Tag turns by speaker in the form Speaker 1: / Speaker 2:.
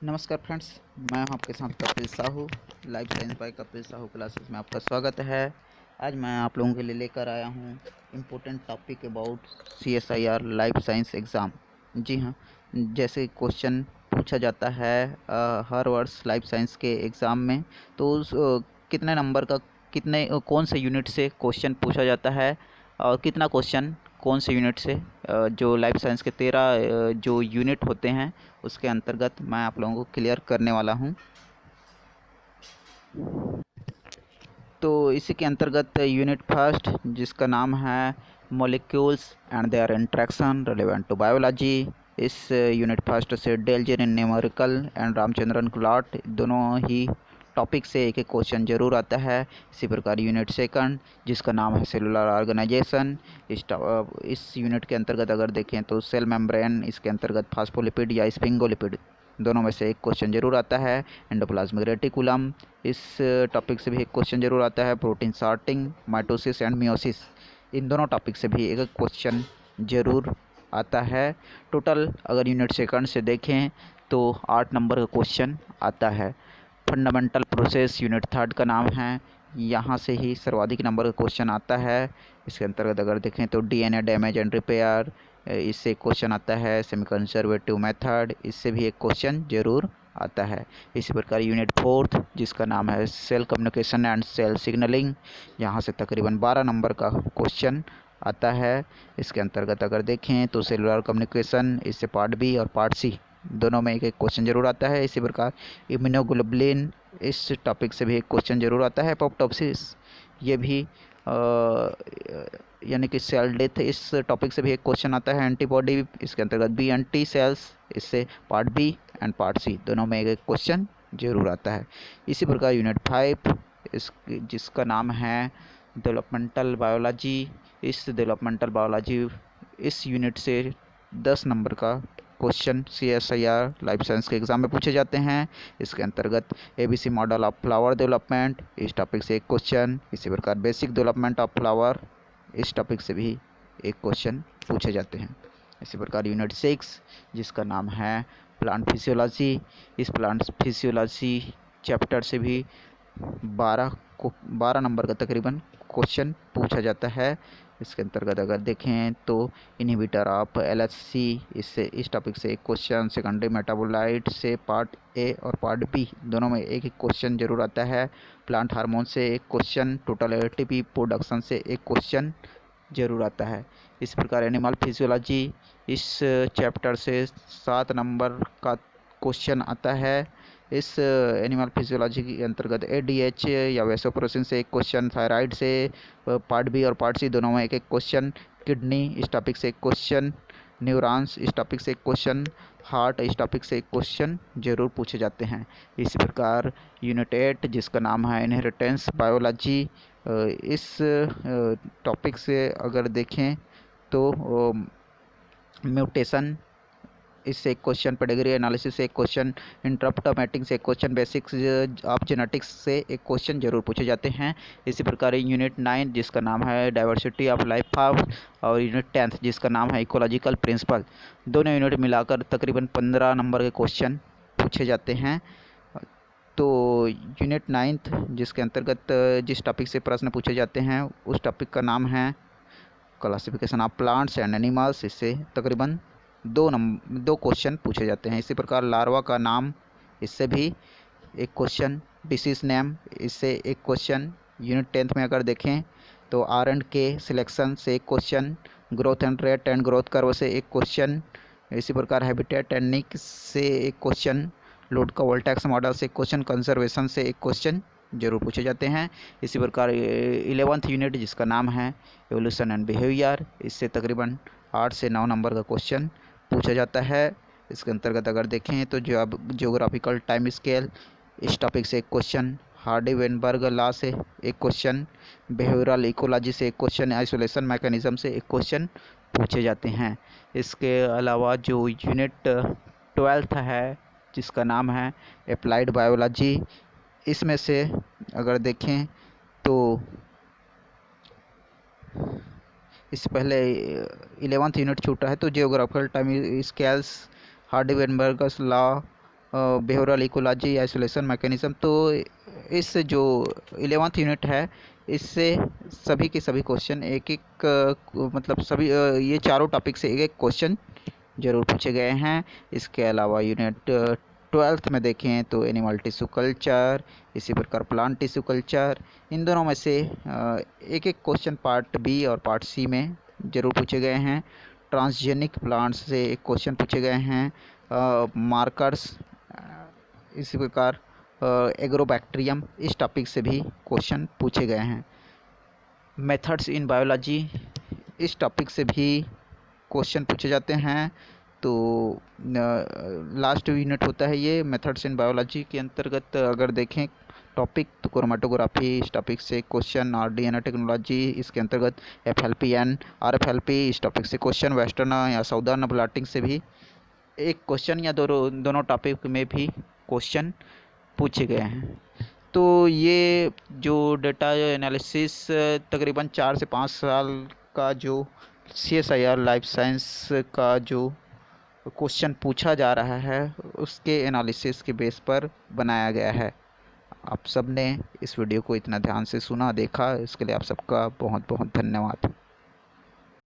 Speaker 1: नमस्कार फ्रेंड्स, मैं हूं आपके साथ Kapil Sahu. Life science by Kapil Sahu classes में आपका स्वागत है। आज मैं आप लोगों के लिए लेकर आया हूं important topic about CSIR life science exam. जी हाँ, जैसे क्वेश्चन पूछा जाता है हर वर्ष लाइफ साइंस के एग्ज़ाम में, तो कितने नंबर का कौन से यूनिट से क्वेश्चन पूछा जाता है और कितना क्वेश्चन कौन से यूनिट से, जो लाइफ साइंस के 13 जो यूनिट होते हैं उसके अंतर्गत मैं आप लोगों को क्लियर करने वाला हूं। तो इसी के अंतर्गत यूनिट फर्स्ट, जिसका नाम है molecules and their interaction relevant to biology. इस यूनिट फर्स्ट से डेलजेन न्यूमेरिकल एंड रामचंद्रन क्लॉट दोनों ही टॉपिक से एक एक क्वेश्चन जरूर आता है। इसी प्रकार यूनिट सेकंड, जिसका नाम है सेलुलर ऑर्गेनाइजेशन। इस यूनिट के अंतर्गत अगर देखें तो सेल मेम्ब्रेन, इसके अंतर्गत फास्फोलिपिड या स्पिंगोलिपिड दोनों में से एक क्वेश्चन जरूर आता है। एंडोप्लाज्मिक रेटिकुलम, इस टॉपिक से भी एक क्वेश्चन जरूर आता है। Protein sorting, mitosis and meiosis, इन दोनों टॉपिक से भी एक क्वेश्चन जरूर आता है। टोटल अगर यूनिट सेकंड से देखें तो 8 नंबर का क्वेश्चन आता है। फंडामेंटल प्रोसेस यूनिट थर्ड का नाम है, यहाँ से ही सर्वाधिक नंबर का क्वेश्चन आता है। इसके अंतर्गत अगर देखें तो DNA डैमेज एंड रिपेयर, इससे क्वेश्चन आता है। सेमी कंजर्वेटिव मेथड, इससे भी एक क्वेश्चन जरूर आता है। इसी प्रकार यूनिट फोर्थ, जिसका नाम है cell communication and cell signalling, यहाँ से तकरीबन 12 नंबर का क्वेश्चन आता है। इसके अंतर्गत अगर देखें तो सेलुलर कम्युनिकेशन, इससे पार्ट बी और पार्ट सी दोनों में एक एक क्वेश्चन जरूर आता है। इसी प्रकार इम्यूनोग्लोबुलिन, इस टॉपिक से भी एक क्वेश्चन जरूर आता है। एपोप्टोसिस, ये भी यानी कि सेल डेथ, इस टॉपिक से भी एक क्वेश्चन आता है। एंटीबॉडी, इसके अंतर्गत बी एंड टी सेल्स, इससे part B and part C दोनों में एक एक क्वेश्चन जरूर आता है। इसी प्रकार यूनिट 5, इस जिसका नाम है डेवलपमेंटल बायोलॉजी। इस डेवलपमेंटल बायोलॉजी, इस यूनिट से 10 नंबर का क्वेश्चन CSIR लाइफ साइंस के एग्ज़ाम में पूछे जाते हैं। इसके अंतर्गत ABC model of flower development, इस टॉपिक से एक क्वेश्चन। इसी प्रकार बेसिक डेवलपमेंट ऑफ फ्लावर, इस टॉपिक से भी एक क्वेश्चन पूछे जाते हैं। इसी प्रकार यूनिट 6, जिसका नाम है प्लांट फिजियोलॉजी, इस प्लांट फिजियोलॉजी चैप्टर से भी 12 नंबर का तकरीबन क्वेश्चन पूछा जाता है। इसके अंतर्गत अगर देखें तो इनहिबिटर ऑफ LHC, इससे इस टॉपिक से एक क्वेश्चन। सेकेंडरी मेटाबोलाइट से पार्ट ए और पार्ट बी दोनों में एक एक क्वेश्चन जरूर आता है। प्लांट हार्मोन से एक क्वेश्चन। टोटल ATP प्रोडक्शन से एक क्वेश्चन जरूर आता है। इस प्रकार एनिमल फिजियोलॉजी, इस चैप्टर से 7 नंबर का क्वेश्चन आता है। इस एनिमल फिजियोलॉजी के अंतर्गत ADH या वैसोप्रेसिन से एक क्वेश्चन। थायराइड से पार्ट बी और पार्ट सी दोनों में एक एक क्वेश्चन। किडनी, इस टॉपिक से एक क्वेश्चन। न्यूरॉन्स, इस टॉपिक से एक क्वेश्चन। हार्ट, इस टॉपिक से एक क्वेश्चन जरूर पूछे जाते हैं। इसी प्रकार यूनिट 8, जिसका नाम है इनहेरिटेंस बायोलॉजी, इस टॉपिक से अगर देखें तो म्यूटेशन, इससे एक क्वेश्चन। पेडिग्री एनालिसिस से एक क्वेश्चन। इंटरप्टोमेटिंग से एक क्वेश्चन। बेसिक्स ऑफ जेनेटिक्स से एक क्वेश्चन जरूर पूछे जाते हैं। इसी प्रकार यूनिट 9, जिसका नाम है डाइवर्सिटी ऑफ लाइफ फॉर्म, और यूनिट 10 जिसका नाम है इकोलॉजिकल प्रिंसिपल, दोनों यूनिट मिलाकर तकरीबन 15 नंबर के क्वेश्चन पूछे जाते हैं। तो यूनिट 9 जिसके अंतर्गत जिस टॉपिक से प्रश्न पूछे जाते हैं उस टॉपिक का नाम है classification of plants and animals, इससे तकरीबन 2 क्वेश्चन पूछे जाते हैं। इसी प्रकार लार्वा का नाम, इससे भी एक क्वेश्चन। डिसीज नेम, इससे एक क्वेश्चन। यूनिट 10 में अगर देखें तो R&K सिलेक्शन से एक question. Growth and rate and growth curve से एक क्वेश्चन। इसी प्रकार हैबिटेट एंड निक से एक क्वेश्चन। लोड का वोल्टैक्स मॉडल से एक क्वेश्चन। कंजर्वेशन से एक क्वेश्चन जरूर पूछे जाते हैं। इसी प्रकार 11th यूनिट, जिसका नाम है एवोल्यूशन एंड बिहेवियर, इससे तकरीबन 8 से 9 नंबर का क्वेश्चन पूछा जाता है। इसके अंतर्गत अगर देखें तो जियोग्राफिकल टाइम स्केल, इस टॉपिक से एक क्वेश्चन। हार्डी वेनबर्ग लॉ से एक क्वेश्चन। बिहेवियरल इकोलॉजी से एक क्वेश्चन। आइसोलेशन मैकेनिज्म से एक क्वेश्चन पूछे जाते हैं। इसके अलावा जो यूनिट 12th है, जिसका नाम है अप्लाइड बायोलॉजी, इसमें से अगर देखें तो इससे पहले 11th यूनिट छूटा है, तो geographical time scales, Hardy Weinberg's law, behavioural ecology, isolation mechanism. तो इस जो 11th यूनिट है, इससे सभी के सभी क्वेश्चन एक एक मतलब सभी ये चारों टॉपिक से एक एक क्वेश्चन ज़रूर पूछे गए हैं। इसके अलावा यूनिट 12th में देखें तो एनिमल टिश्यू कल्चर, इसी प्रकार प्लांट टिश्यू कल्चर, इन दोनों में से एक एक क्वेश्चन पार्ट बी और पार्ट सी में ज़रूर पूछे गए हैं। ट्रांसजेनिक प्लांट्स से एक क्वेश्चन पूछे गए हैं। मार्कर्स, इसी प्रकार एग्रोबैक्टीरियम, इस टॉपिक से भी क्वेश्चन पूछे गए हैं। मेथड्स इन बायोलॉजी, इस टॉपिक से भी क्वेश्चन पूछे जाते हैं। तो लास्ट यूनिट होता है ये मेथड्स इन बायोलॉजी के अंतर्गत अगर देखें टॉपिक तो क्रोमेटोग्राफी, इस टॉपिक से क्वेश्चन। RDNA टेक्नोलॉजी, इसके अंतर्गत FLPN, RFLP, इस टॉपिक से क्वेश्चन। वेस्टर्न या साउदर्न ब्लॉटिंग से भी एक क्वेश्चन या दोनों टॉपिक में भी क्वेश्चन पूछे गए हैं। तो ये जो डेटा एनालिसिस तकरीबन 4 से 5 साल का जो CSIR लाइफ साइंस का जो क्वेश्चन पूछा जा रहा है उसके एनालिसिस के बेस पर बनाया गया है। आप सब ने इस वीडियो को इतना ध्यान से सुना देखा, इसके लिए आप सबका बहुत बहुत धन्यवाद।